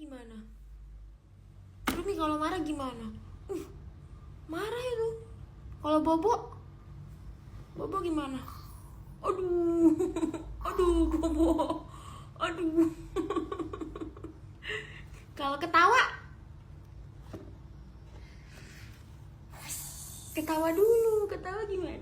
gimana? Rumi kalau marah gimana? Marah itu. Kalau Bobo gimana? Aduh Bobo. Aduh. Kalau ketawa dulu, ketawa gimana?